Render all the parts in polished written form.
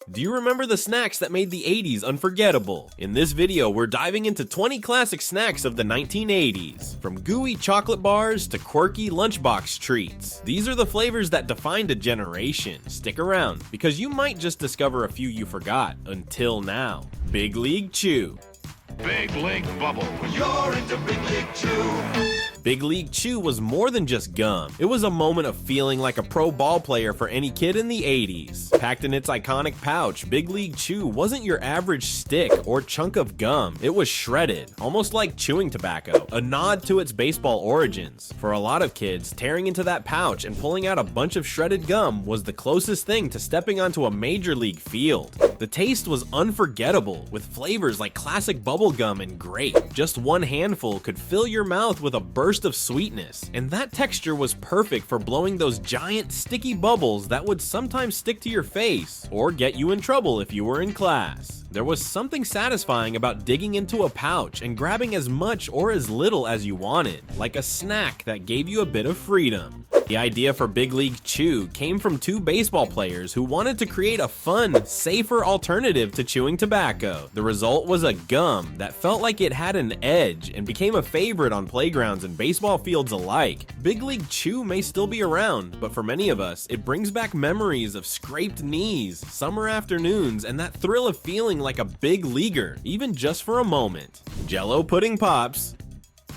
Do you remember the snacks that made the 80s unforgettable? In this video, we're diving into 20 classic snacks of the 1980s, from gooey chocolate bars to quirky lunchbox treats. These are the flavors that defined a generation. Stick around, because you might just discover a few you forgot until now. Big League Chew. Big League Bubble. You're into Big League Chew. Big League Chew was more than just gum. It was a moment of feeling like a pro ball player for any kid in the 80s. Packed in its iconic pouch, Big League Chew wasn't your average stick or chunk of gum. It was shredded, almost like chewing tobacco, a nod to its baseball origins. For a lot of kids, tearing into that pouch and pulling out a bunch of shredded gum was the closest thing to stepping onto a major league field. The taste was unforgettable, with flavors like classic bubblegum and grape. Just one handful could fill your mouth with a burst of sweetness, and that texture was perfect for blowing those giant sticky bubbles that would sometimes stick to your face or get you in trouble if you were in class. There was something satisfying about digging into a pouch and grabbing as much or as little as you wanted, like a snack that gave you a bit of freedom. The idea for Big League Chew came from two baseball players who wanted to create a fun, safer alternative to chewing tobacco. The result was a gum that felt like it had an edge and became a favorite on playgrounds and baseball fields alike. Big League Chew may still be around, but for many of us, it brings back memories of scraped knees, summer afternoons, and that thrill of feeling like a big leaguer, even just for a moment. JelloO Pudding Pops.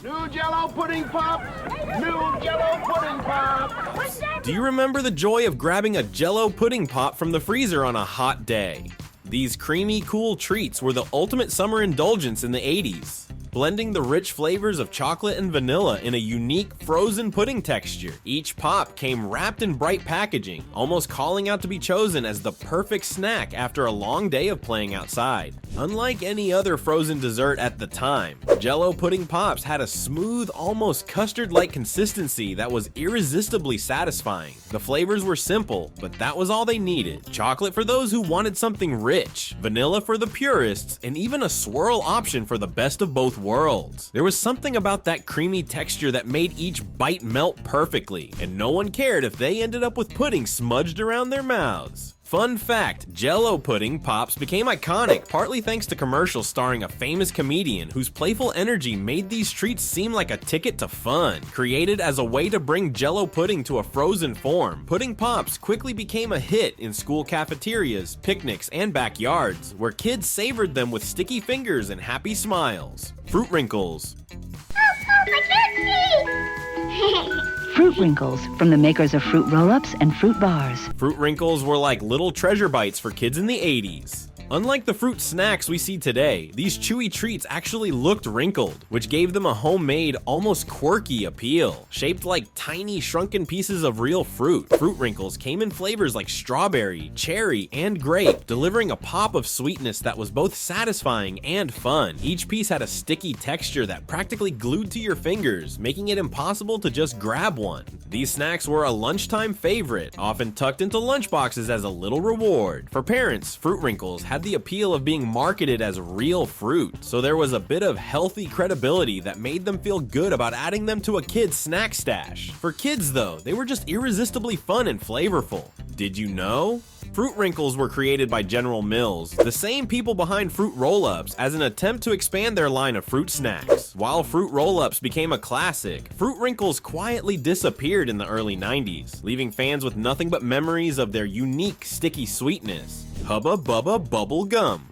New JelloO Pudding Pop! New JelloO Pudding Pop! Do you remember the joy of grabbing a JelloO Pudding Pop from the freezer on a hot day? These creamy, cool treats were the ultimate summer indulgence in the 80s, blending the rich flavors of chocolate and vanilla in a unique frozen pudding texture. Each pop came wrapped in bright packaging, almost calling out to be chosen as the perfect snack after a long day of playing outside. Unlike any other frozen dessert at the time, JelloO Pudding Pops had a smooth, almost custard-like consistency that was irresistibly satisfying. The flavors were simple, but that was all they needed. Chocolate for those who wanted something rich, vanilla for the purists, and even a swirl option for the best of both worlds. There was something about that creamy texture that made each bite melt perfectly, and no one cared if they ended up with pudding smudged around their mouths. Fun fact, JelloO Pudding Pops became iconic partly thanks to commercials starring a famous comedian whose playful energy made these treats seem like a ticket to fun. Created as a way to bring JelloO pudding to a frozen form, Pudding Pops quickly became a hit in school cafeterias, picnics, and backyards, where kids savored them with sticky fingers and happy smiles. Fruit Wrinkles. I can't see! Fruit Wrinkles, from the makers of Fruit Roll-Ups and Fruit Bars. Fruit Wrinkles were like little treasure bites for kids in the 80s. Unlike the fruit snacks we see today, these chewy treats actually looked wrinkled, which gave them a homemade, almost quirky appeal. Shaped like tiny, shrunken pieces of real fruit, Fruit Wrinkles came in flavors like strawberry, cherry, and grape, delivering a pop of sweetness that was both satisfying and fun. Each piece had a sticky texture that practically glued to your fingers, making it impossible to just grab one. These snacks were a lunchtime favorite, often tucked into lunchboxes as a little reward. For parents, Fruit Wrinkles had the appeal of being marketed as real fruit, so there was a bit of healthy credibility that made them feel good about adding them to a kid's snack stash. For kids though, they were just irresistibly fun and flavorful. Did you know? Fruit Wrinkles were created by General Mills, the same people behind Fruit Roll-Ups, as an attempt to expand their line of fruit snacks. While Fruit Roll-Ups became a classic, Fruit Wrinkles quietly disappeared in the early 90s, leaving fans with nothing but memories of their unique sticky sweetness. Hubba Bubba Bubble Gum.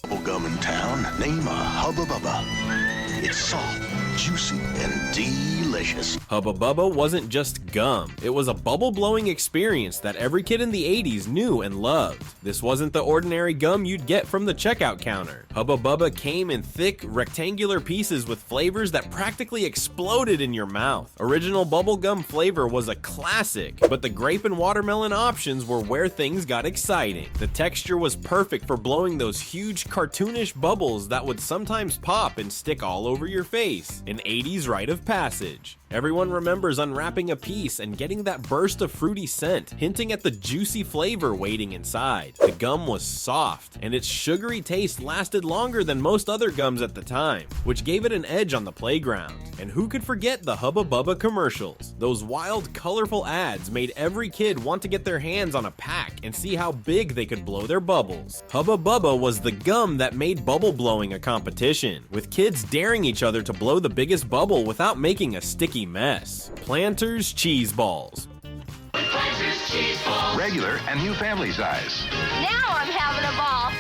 Bubble gum in town, name a Hubba Bubba. It's soft, juicy, and delicious. Hubba Bubba wasn't just gum. It was a bubble-blowing experience that every kid in the 80s knew and loved. This wasn't the ordinary gum you'd get from the checkout counter. Hubba Bubba came in thick, rectangular pieces with flavors that practically exploded in your mouth. Original bubblegum flavor was a classic, but the grape and watermelon options were where things got exciting. The texture was perfect for blowing those huge cartoonish bubbles that would sometimes pop and stick all over your face. An 80s rite of passage. Everyone remembers unwrapping a piece and getting that burst of fruity scent, hinting at the juicy flavor waiting inside. The gum was soft, and its sugary taste lasted longer than most other gums at the time, which gave it an edge on the playground. And who could forget the Hubba Bubba commercials? Those wild, colorful ads made every kid want to get their hands on a pack and see how big they could blow their bubbles. Hubba Bubba was the gum that made bubble blowing a competition, with kids daring each other to blow the biggest bubble without making a sticky mess. Planters Cheese Balls. Regular and new family size. Now I'm having a ball.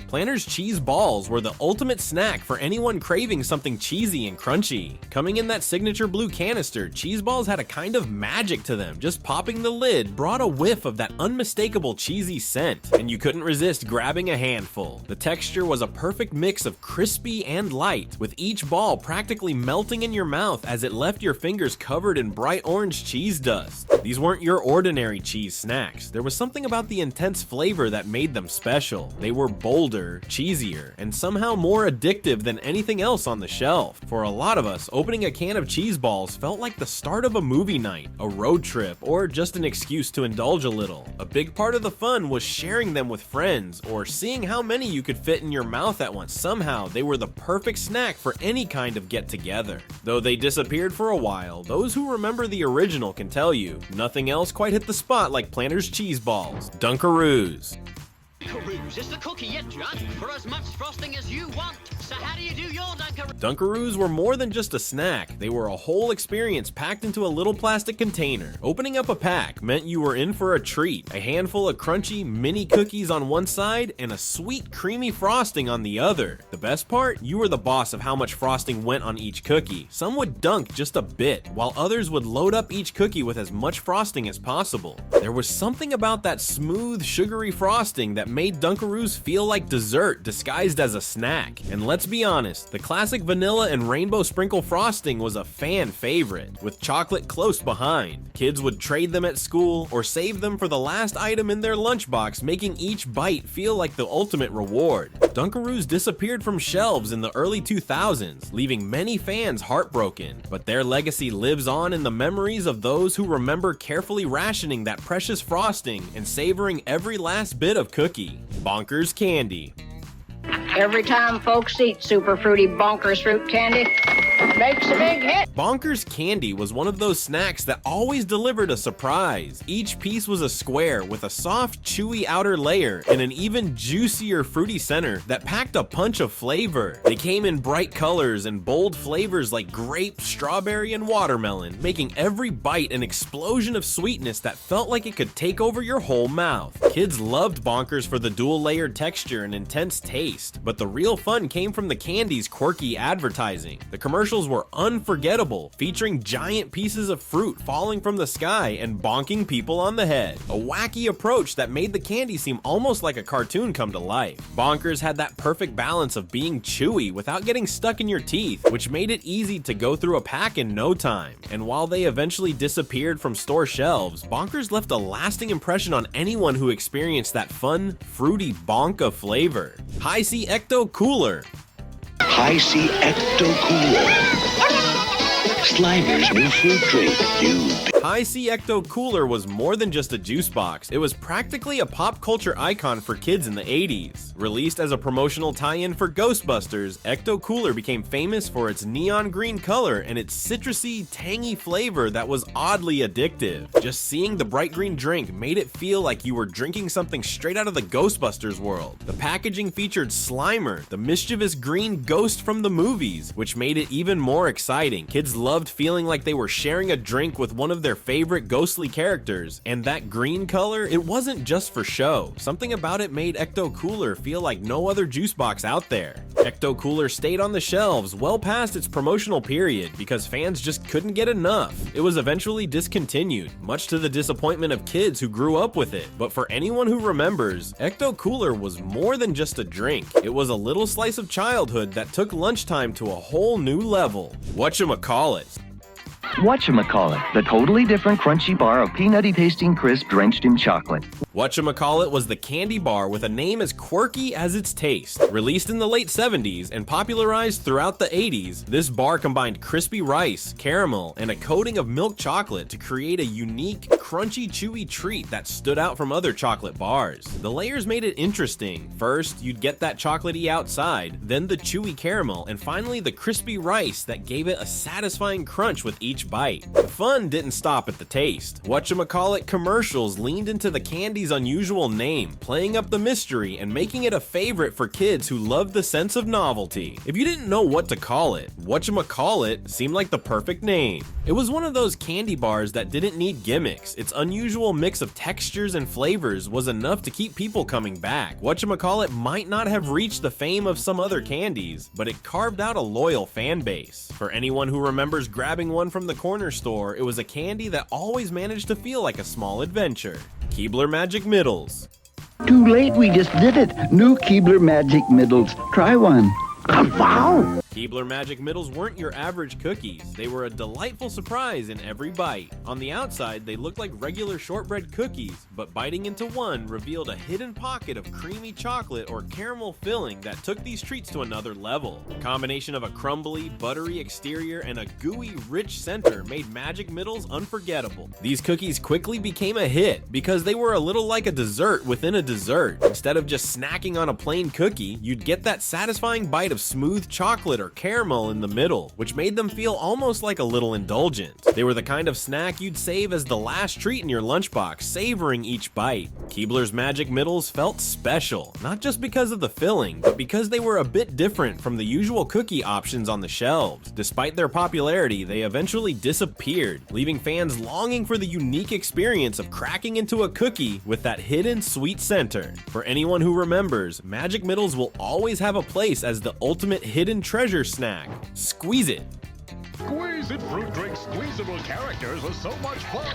Planters Cheese Balls were the ultimate snack for anyone craving something cheesy and crunchy. Coming in that signature blue canister, Cheese Balls had a kind of magic to them. Just popping the lid brought a whiff of that unmistakable cheesy scent, and you couldn't resist grabbing a handful. The texture was a perfect mix of crispy and light, with each ball practically melting in your mouth as it left your fingers covered in bright orange cheese dust. These weren't your ordinary cheese snacks. There was something about the intense flavor that made them special. They were bolder, cheesier, and somehow more addictive than anything else on the shelf. For a lot of us, opening a can of Cheese Balls felt like the start of a movie night, a road trip, or just an excuse to indulge a little. A big part of the fun was sharing them with friends, or seeing how many you could fit in your mouth at once. Somehow, they were the perfect snack for any kind of get-together. Though they disappeared for a while, those who remember the original can tell you, nothing else quite hit the spot like Planters Cheese Balls. Dunkaroos. Dunkaroos is the cookie you drunk for as much frosting as you want. So how do you do your Dunkaroos? Dunkaroos were more than just a snack. They were a whole experience packed into a little plastic container. Opening up a pack meant you were in for a treat. A handful of crunchy mini cookies on one side and a sweet creamy frosting on the other. The best part? You were the boss of how much frosting went on each cookie. Some would dunk just a bit, while others would load up each cookie with as much frosting as possible. There was something about that smooth, sugary frosting that made Dunkaroos feel like dessert disguised as a snack. And let's be honest, the classic vanilla and rainbow sprinkle frosting was a fan favorite, with chocolate close behind. Kids would trade them at school or save them for the last item in their lunchbox, making each bite feel like the ultimate reward. Dunkaroos disappeared from shelves in the early 2000s, leaving many fans heartbroken, but their legacy lives on in the memories of those who remember carefully rationing that precious frosting and savoring every last bit of cookie. Bonkers Candy. Every time folks eat super fruity Bonkers fruit candy, makes a big hit. Bonkers Candy was one of those snacks that always delivered a surprise. Each piece was a square with a soft, chewy outer layer and an even juicier fruity center that packed a punch of flavor. They came in bright colors and bold flavors like grape, strawberry, and watermelon, making every bite an explosion of sweetness that felt like it could take over your whole mouth. Kids loved Bonkers for the dual-layered texture and intense taste, but the real fun came from the candy's quirky advertising. The commercials were unforgettable, featuring giant pieces of fruit falling from the sky and bonking people on the head. A wacky approach that made the candy seem almost like a cartoon come to life. Bonkers had that perfect balance of being chewy without getting stuck in your teeth, which made it easy to go through a pack in no time. And while they eventually disappeared from store shelves, Bonkers left a lasting impression on anyone who experienced that fun, fruity bonk of flavor. High C Ecto Cooler. High C Ecto Cooler. Slimer's new fruit drink. High C Ecto Cooler was more than just a juice box. It was practically a pop culture icon for kids in the 80s. Released as a promotional tie-in for Ghostbusters, Ecto Cooler became famous for its neon green color and its citrusy, tangy flavor that was oddly addictive. Just seeing the bright green drink made it feel like you were drinking something straight out of the Ghostbusters world. The packaging featured Slimer, the mischievous green ghost from the movies, which made it even more exciting. Kids loved feeling like they were sharing a drink with one of their favorite ghostly characters, and that green color, it wasn't just for show. Something about it made Ecto Cooler feel like no other juice box out there. Ecto Cooler stayed on the shelves well past its promotional period because fans just couldn't get enough. It was eventually discontinued, much to the disappointment of kids who grew up with it. But for anyone who remembers, Ecto Cooler was more than just a drink. It was a little slice of childhood that took lunchtime to a whole new level. Whatchamacallit. Whatchamacallit, the totally different crunchy bar of peanutty tasting crisp drenched in chocolate. Whatchamacallit was the candy bar with a name as quirky as its taste. Released in the late 70s and popularized throughout the 80s, this bar combined crispy rice, caramel, and a coating of milk chocolate to create a unique, crunchy, chewy treat that stood out from other chocolate bars. The layers made it interesting. First, you'd get that chocolatey outside, then the chewy caramel, and finally the crispy rice that gave it a satisfying crunch with each bite. The fun didn't stop at the taste. Whatchamacallit commercials leaned into the candy's unusual name, playing up the mystery and making it a favorite for kids who love the sense of novelty. If you didn't know what to call it, Whatchamacallit seemed like the perfect name. It was one of those candy bars that didn't need gimmicks. Its unusual mix of textures and flavors was enough to keep people coming back. Whatchamacallit might not have reached the fame of some other candies, but it carved out a loyal fan base. For anyone who remembers grabbing one from the corner store, it was a candy that always managed to feel like a small adventure. Keebler Magic Middles. Too late, we just did it. New Keebler Magic Middles. Try one. Wow! Keebler Magic Middles weren't your average cookies. They were a delightful surprise in every bite. On the outside, they looked like regular shortbread cookies, but biting into one revealed a hidden pocket of creamy chocolate or caramel filling that took these treats to another level. The combination of a crumbly, buttery exterior and a gooey, rich center made Magic Middles unforgettable. These cookies quickly became a hit because they were a little like a dessert within a dessert. Instead of just snacking on a plain cookie, you'd get that satisfying bite of smooth chocolate or caramel in the middle, which made them feel almost like a little indulgent. They were the kind of snack you'd save as the last treat in your lunchbox, savoring each bite. Keebler's Magic Middles felt special, not just because of the filling, but because they were a bit different from the usual cookie options on the shelves. Despite their popularity, they eventually disappeared, leaving fans longing for the unique experience of cracking into a cookie with that hidden sweet center. For anyone who remembers, Magic Middles will always have a place as the ultimate hidden treasure snack. Squeeze It. Squeeze It fruit drink squeezable characters are so much fun.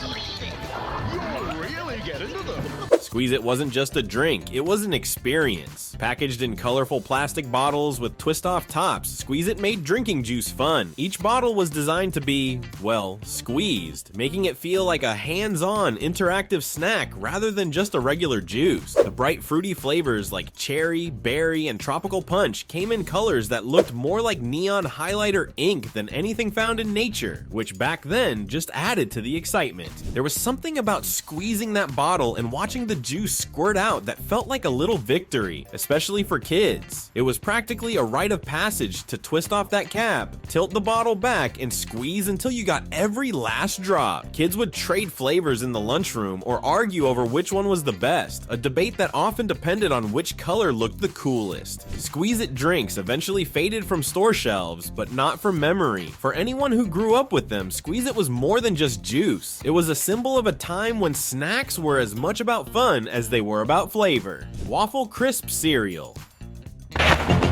You'll really get into them. Squeeze It wasn't just a drink, it was an experience. Packaged in colorful plastic bottles with twist-off tops, Squeeze It made drinking juice fun. Each bottle was designed to be, well, squeezed, making it feel like a hands-on, interactive snack rather than just a regular juice. The bright fruity flavors like cherry, berry, and tropical punch came in colors that looked more like neon highlighter ink than anything found in nature, which back then just added to the excitement. There was something about squeezing that bottle and watching the juice squirt out that felt like a little victory, especially for kids. It was practically a rite of passage to twist off that cap, tilt the bottle back, and squeeze until you got every last drop. Kids would trade flavors in the lunchroom or argue over which one was the best, a debate that often depended on which color looked the coolest. Squeeze It drinks eventually faded from store shelves, but not from memory. For anyone who grew up with them, Squeeze It was more than just juice. It was a symbol of a time when snacks were as much about fun as they were about flavor. Waffle Crisp Cereal.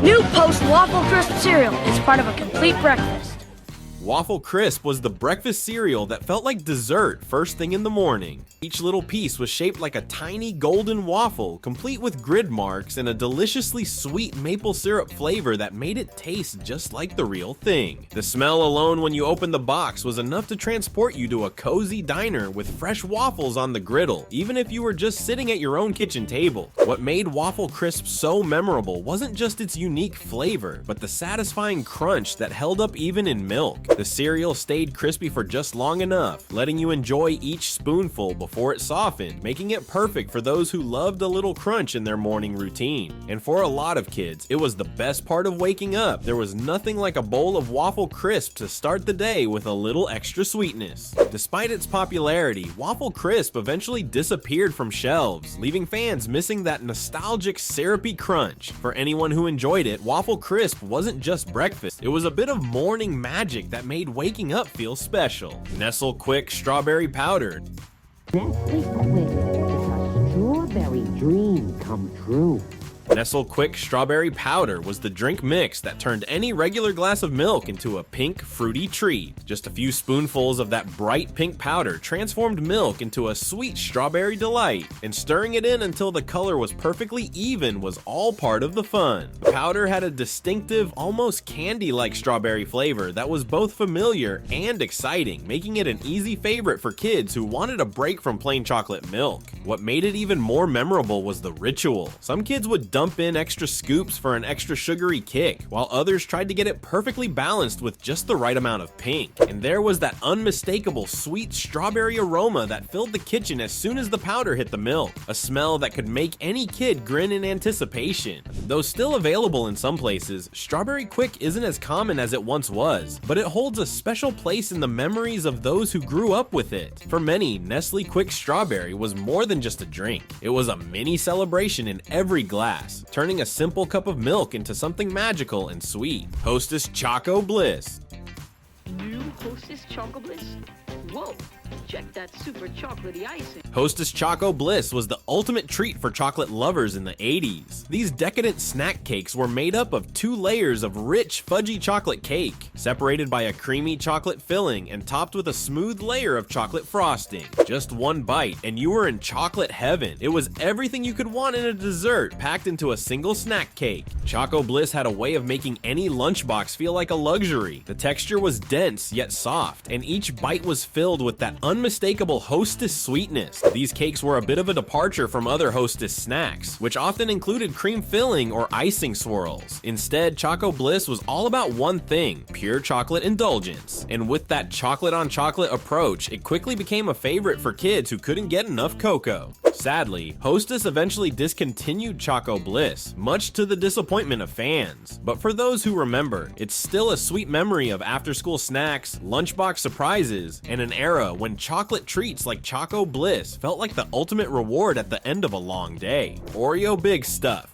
New Post Waffle Crisp cereal is part of a complete breakfast. Waffle Crisp was the breakfast cereal that felt like dessert first thing in the morning. Each little piece was shaped like a tiny golden waffle, complete with grid marks and a deliciously sweet maple syrup flavor that made it taste just like the real thing. The smell alone when you opened the box was enough to transport you to a cozy diner with fresh waffles on the griddle, even if you were just sitting at your own kitchen table. What made Waffle Crisp so memorable wasn't just its unique flavor, but the satisfying crunch that held up even in milk. The cereal stayed crispy for just long enough, letting you enjoy each spoonful before it softened, making it perfect for those who loved a little crunch in their morning routine. And for a lot of kids, it was the best part of waking up. There was nothing like a bowl of Waffle Crisp to start the day with a little extra sweetness. Despite its popularity, Waffle Crisp eventually disappeared from shelves, leaving fans missing that nostalgic syrupy crunch. For anyone who enjoyed it, Waffle Crisp wasn't just breakfast, it was a bit of morning magic that made waking up feel special. Nestle Quick Strawberry Powder. Nestle Quick, it's a strawberry dream come true. Nestle Quick Strawberry Powder was the drink mix that turned any regular glass of milk into a pink, fruity treat. Just a few spoonfuls of that bright pink powder transformed milk into a sweet strawberry delight, and stirring it in until the color was perfectly even was all part of the fun. The powder had a distinctive, almost candy-like strawberry flavor that was both familiar and exciting, making it an easy favorite for kids who wanted a break from plain chocolate milk. What made it even more memorable was the ritual. Some kids would dump in extra scoops for an extra sugary kick, while others tried to get it perfectly balanced with just the right amount of pink. And there was that unmistakable sweet strawberry aroma that filled the kitchen as soon as the powder hit the milk, a smell that could make any kid grin in anticipation. Though still available in some places, Strawberry Quick isn't as common as it once was, but it holds a special place in the memories of those who grew up with it. For many, Nestle Quick Strawberry was more than just a drink. It was a mini celebration in every glass, turning a simple cup of milk into something magical and sweet. Hostess Choco Bliss. New Hostess Choco Bliss? Whoa, check that super chocolatey icing. Hostess Choco Bliss was the ultimate treat for chocolate lovers in the 80s. These decadent snack cakes were made up of 2 layers of rich, fudgy chocolate cake, separated by a creamy chocolate filling and topped with a smooth layer of chocolate frosting. Just one bite, and you were in chocolate heaven. It was everything you could want in a dessert, packed into a single snack cake. Choco Bliss had a way of making any lunchbox feel like a luxury. The texture was dense yet soft, and each bite was filled with that unmistakable Hostess sweetness. These cakes were a bit of a departure from other Hostess snacks, which often included cream filling or icing swirls. Instead, Choco Bliss was all about one thing: pure chocolate indulgence. And with that chocolate on chocolate approach, it quickly became a favorite for kids who couldn't get enough cocoa. Sadly, Hostess eventually discontinued Choco Bliss, much to the disappointment of fans. But for those who remember, it's still a sweet memory of after-school snacks, lunchbox surprises, and an era when chocolate treats like Choco Bliss felt like the ultimate reward at the end of a long day. Oreo Big Stuff.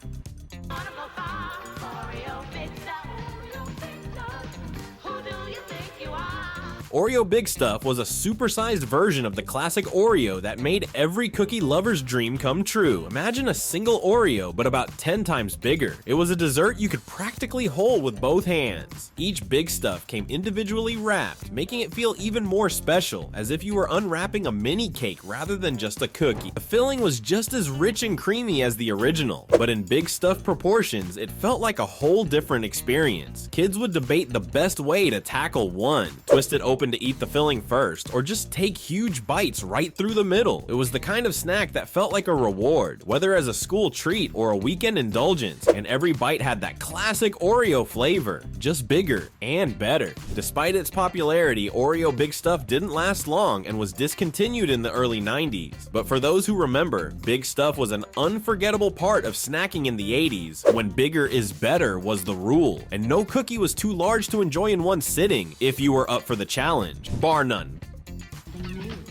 Oreo Big Stuff was a supersized version of the classic Oreo that made every cookie lover's dream come true. Imagine a single Oreo, but about 10 times bigger. It was a dessert you could practically hold with both hands. Each Big Stuff came individually wrapped, making it feel even more special, as if you were unwrapping a mini cake rather than just a cookie. The filling was just as rich and creamy as the original, but in Big Stuff proportions, it felt like a whole different experience. Kids would debate the best way to tackle one: twist it open to eat the filling first, or just take huge bites right through the middle. It was the kind of snack that felt like a reward, whether as a school treat or a weekend indulgence, and every bite had that classic Oreo flavor, just bigger and better. Despite its popularity, Oreo Big Stuff didn't last long and was discontinued in the early 90s. But for those who remember, Big Stuff was an unforgettable part of snacking in the 80s, when bigger is better was the rule, and no cookie was too large to enjoy in one sitting if you were up for the challenge. Bar none.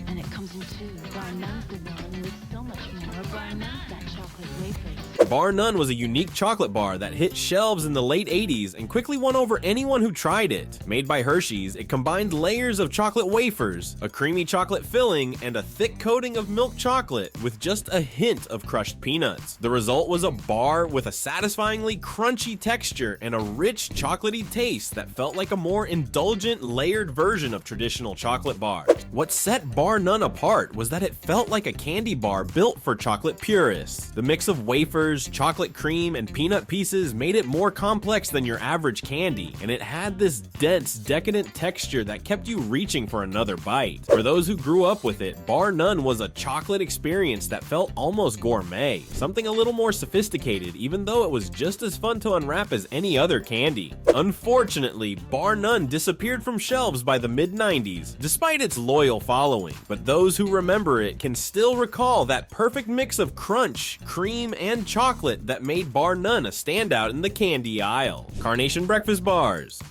And it comes in 2. Bar none's the one with so much more. Bar none's that chocolate wafers. Bar None was a unique chocolate bar that hit shelves in the late 80s and quickly won over anyone who tried it. Made by Hershey's, it combined layers of chocolate wafers, a creamy chocolate filling, and a thick coating of milk chocolate with just a hint of crushed peanuts. The result was a bar with a satisfyingly crunchy texture and a rich chocolatey taste that felt like a more indulgent, layered version of traditional chocolate bars. What set Bar None apart was that it felt like a candy bar built for chocolate purists. The mix of wafers, chocolate cream, and peanut pieces made it more complex than your average candy, and it had this dense, decadent texture that kept you reaching for another bite. For those who grew up with it, Bar None was a chocolate experience that felt almost gourmet, something a little more sophisticated, even though it was just as fun to unwrap as any other candy. Unfortunately, Bar None disappeared from shelves by the mid-90s, despite its loyal following, but those who remember it can still recall that perfect mix of crunch, cream, and chocolate that made Bar None a standout in the candy aisle. Carnation Breakfast Bars.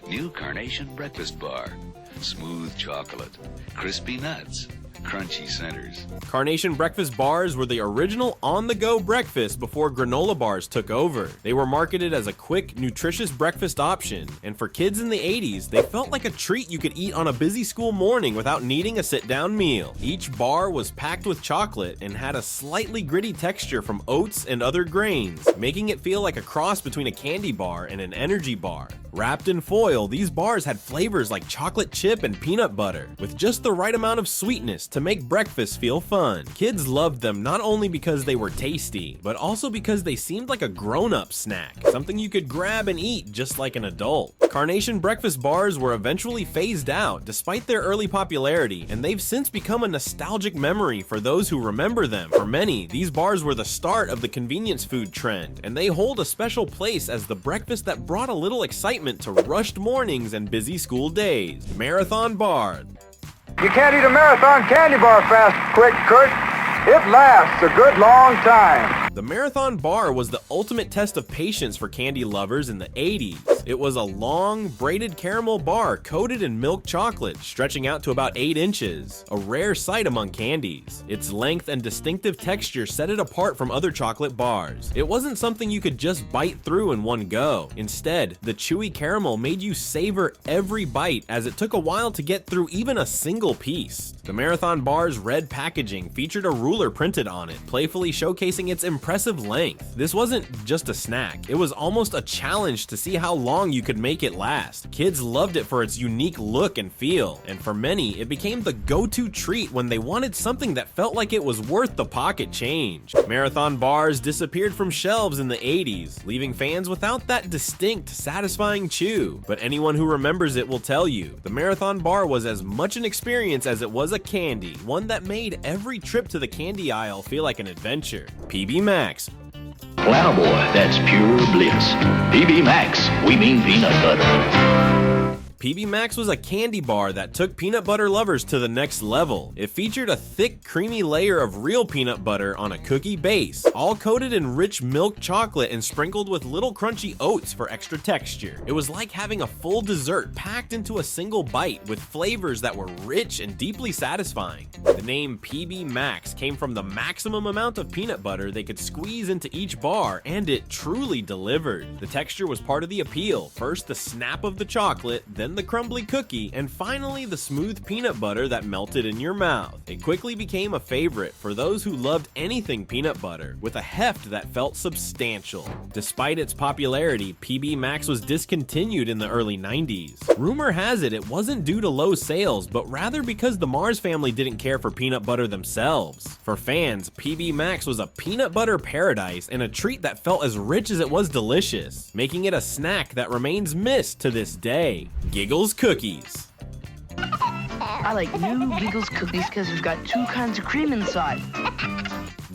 New Carnation Breakfast Bar. Smooth chocolate, crispy nuts, crunchy centers. Carnation breakfast bars were the original on-the-go breakfast before granola bars took over. They were marketed as a quick, nutritious breakfast option, and for kids in the 80s, they felt like a treat you could eat on a busy school morning without needing a sit-down meal. Each bar was packed with chocolate and had a slightly gritty texture from oats and other grains, making it feel like a cross between a candy bar and an energy bar. Wrapped in foil, these bars had flavors like chocolate chip and peanut butter, with just the right amount of sweetness to make breakfast feel fun. Kids loved them not only because they were tasty, but also because they seemed like a grown-up snack, something you could grab and eat just like an adult. Carnation breakfast bars were eventually phased out despite their early popularity, and they've since become a nostalgic memory for those who remember them. For many, these bars were the start of the convenience food trend, and they hold a special place as the breakfast that brought a little excitement to rushed mornings and busy school days. Marathon Bar. You can't eat a marathon candy bar fast, quick, Kurt. It lasts a good long time. The Marathon Bar was the ultimate test of patience for candy lovers in the 80s. It was a long, braided caramel bar coated in milk chocolate, stretching out to about 8 inches, a rare sight among candies. Its length and distinctive texture set it apart from other chocolate bars. It wasn't something you could just bite through in one go. Instead, the chewy caramel made you savor every bite, as it took a while to get through even a single piece. The Marathon Bar's red packaging featured a ruler printed on it, playfully showcasing its impressive length. This wasn't just a snack, it was almost a challenge to see how long you could make it last. Kids loved it for its unique look and feel, and for many, it became the go-to treat when they wanted something that felt like it was worth the pocket change. Marathon bars disappeared from shelves in the 80s, leaving fans without that distinct, satisfying chew. But anyone who remembers it will tell you, the Marathon Bar was as much an experience as it was a candy, one that made every trip to the candy aisle feel like an adventure. PB Max. Wow, boy, that's pure bliss. PB Max, we mean peanut butter. PB Max was a candy bar that took peanut butter lovers to the next level. It featured a thick, creamy layer of real peanut butter on a cookie base, all coated in rich milk chocolate and sprinkled with little crunchy oats for extra texture. It was like having a full dessert packed into a single bite with flavors that were rich and deeply satisfying. The name PB Max came from the maximum amount of peanut butter they could squeeze into each bar, and it truly delivered. The texture was part of the appeal. First the snap of the chocolate, then the crumbly cookie, and finally the smooth peanut butter that melted in your mouth. It quickly became a favorite for those who loved anything peanut butter, with a heft that felt substantial. Despite its popularity, PB Max was discontinued in the early 90s. Rumor has it wasn't due to low sales, but rather because the Mars family didn't care for peanut butter themselves. For fans, PB Max was a peanut butter paradise and a treat that felt as rich as it was delicious, making it a snack that remains missed to this day. Giggles Cookies. I like new Giggles Cookies because they've got 2 kinds of cream inside.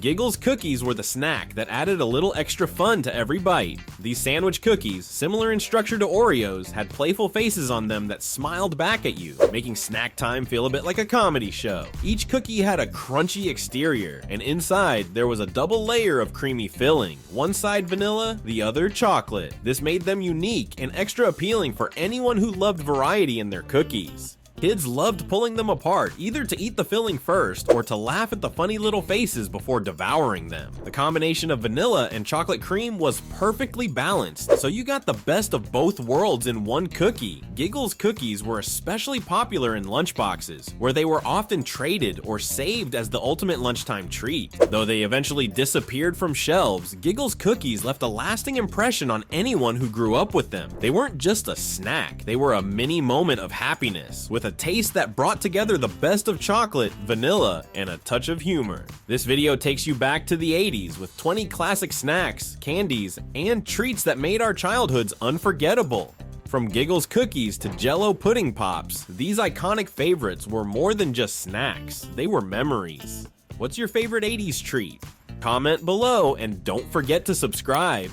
Giggles Cookies were the snack that added a little extra fun to every bite. These sandwich cookies, similar in structure to Oreos, had playful faces on them that smiled back at you, making snack time feel a bit like a comedy show. Each cookie had a crunchy exterior, and inside there was a double layer of creamy filling, one side vanilla, the other chocolate. This made them unique and extra appealing for anyone who loved variety in their cookies. Kids loved pulling them apart, either to eat the filling first or to laugh at the funny little faces before devouring them. The combination of vanilla and chocolate cream was perfectly balanced, so you got the best of both worlds in one cookie. Giggles Cookies were especially popular in lunchboxes, where they were often traded or saved as the ultimate lunchtime treat. Though they eventually disappeared from shelves, Giggles Cookies left a lasting impression on anyone who grew up with them. They weren't just a snack, they were a mini moment of happiness, with a taste that brought together the best of chocolate, vanilla, and a touch of humor. This video takes you back to the 80s with 20 classic snacks, candies, and treats that made our childhoods unforgettable. From Giggles Cookies to JelloO Pudding Pops, these iconic favorites were more than just snacks, they were memories. What's your favorite 80s treat? Comment below and don't forget to subscribe.